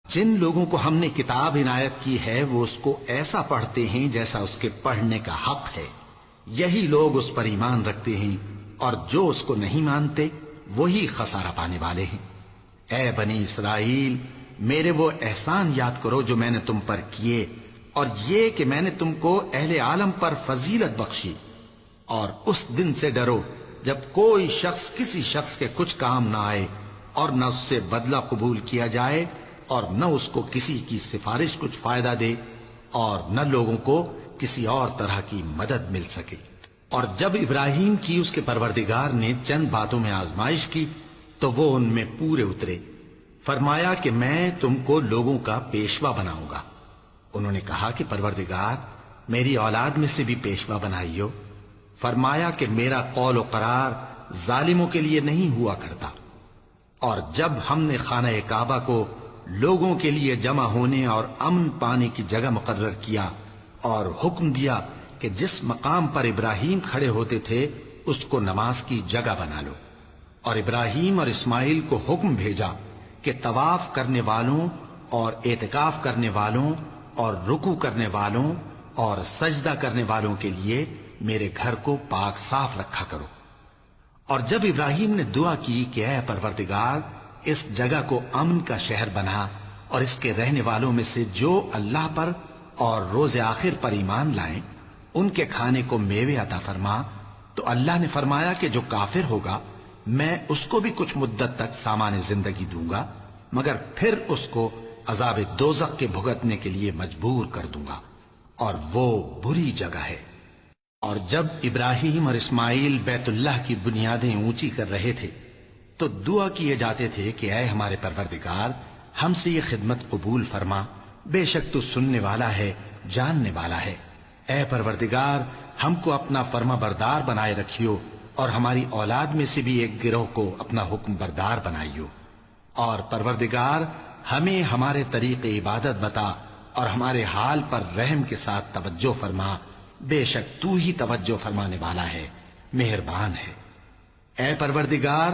جن لوگوں کو ہم نے کتاب عنایت کی ہے وہ اس کو ایسا پڑھتے ہیں جیسا اس کے پڑھنے کا حق ہے، یہی لوگ اس پر ایمان رکھتے ہیں، اور جو اس کو نہیں مانتے وہی خسارہ پانے والے ہیں۔ اے بنی اسرائیل، میرے وہ احسان یاد کرو جو میں نے تم پر کیے، اور یہ کہ میں نے تم کو اہل عالم پر فضیلت بخشی، اور اس دن سے ڈرو جب کوئی شخص کسی شخص کے کچھ کام نہ آئے، اور نہ اس سے بدلہ قبول کیا جائے، اور نہ اس کو کسی کی سفارش کچھ فائدہ دے، اور نہ لوگوں کو کسی اور طرح کی مدد مل سکے۔ اور جب ابراہیم کی اس کے پروردگار نے چند باتوں میں آزمائش کی تو وہ ان میں پورے اترے۔ فرمایا کہ میں تم کو لوگوں کا پیشوا بناؤں گا۔ انہوں نے کہا کہ پروردگار، میری اولاد میں سے بھی پیشوا بنائیو۔ فرمایا کہ میرا قول و قرار ظالموں کے لیے نہیں ہوا کرتا۔ اور جب ہم نے خانہ کعبہ کو لوگوں کے لیے جمع ہونے اور امن پانے کی جگہ مقرر کیا، اور حکم دیا کہ جس مقام پر ابراہیم کھڑے ہوتے تھے اس کو نماز کی جگہ بنا لو، اور ابراہیم اور اسماعیل کو حکم بھیجا کہ طواف کرنے والوں اور اعتکاف کرنے والوں اور رکوع کرنے والوں اور سجدہ کرنے والوں کے لیے میرے گھر کو پاک صاف رکھا کرو۔ اور جب ابراہیم نے دعا کی کہ اے پروردگار، اس جگہ کو امن کا شہر بنا، اور اس کے رہنے والوں میں سے جو اللہ پر اور روز آخر پر ایمان لائیں ان کے کھانے کو میوے عطا فرما، تو اللہ نے فرمایا کہ جو کافر ہوگا میں اس کو بھی کچھ مدت تک سامان زندگی دوں گا، مگر پھر اس کو عذاب دوزخ کے بھگتنے کے لیے مجبور کر دوں گا، اور وہ بری جگہ ہے۔ اور جب ابراہیم اور اسماعیل بیت اللہ کی بنیادیں اونچی کر رہے تھے تو دعا کیے جاتے تھے کہ اے ہمارے پروردگار، ہم سے یہ خدمت قبول فرما، بے شک تو سننے والا ہے، جاننے والا ہے۔ اے پروردگار، ہم کو اپنا فرما بردار بنائے رکھیو، اور ہماری اولاد میں سے بھی ایک گروہ کو اپنا حکم بردار بنائیو، اور پروردگار ہمیں ہمارے طریق عبادت بتا، اور ہمارے حال پر رحم کے ساتھ توجہ فرما، بے شک تو ہی توجہ فرمانے والا ہے، مہربان ہے۔ اے پروردگار،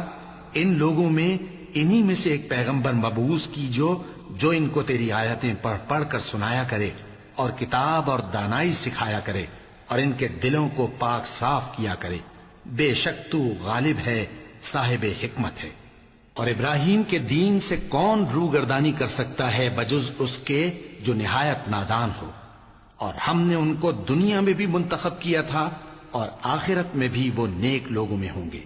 ان لوگوں میں انہی میں سے ایک پیغمبر مبعوث کی جو ان کو تیری آیتیں پڑھ پڑھ کر سنایا کرے، اور کتاب اور دانائی سکھایا کرے، اور ان کے دلوں کو پاک صاف کیا کرے، بے شک تو غالب ہے، صاحب حکمت ہے۔ اور ابراہیم کے دین سے کون روگردانی کر سکتا ہے بجز اس کے جو نہایت نادان ہو؟ اور ہم نے ان کو دنیا میں بھی منتخب کیا تھا، اور آخرت میں بھی وہ نیک لوگوں میں ہوں گے۔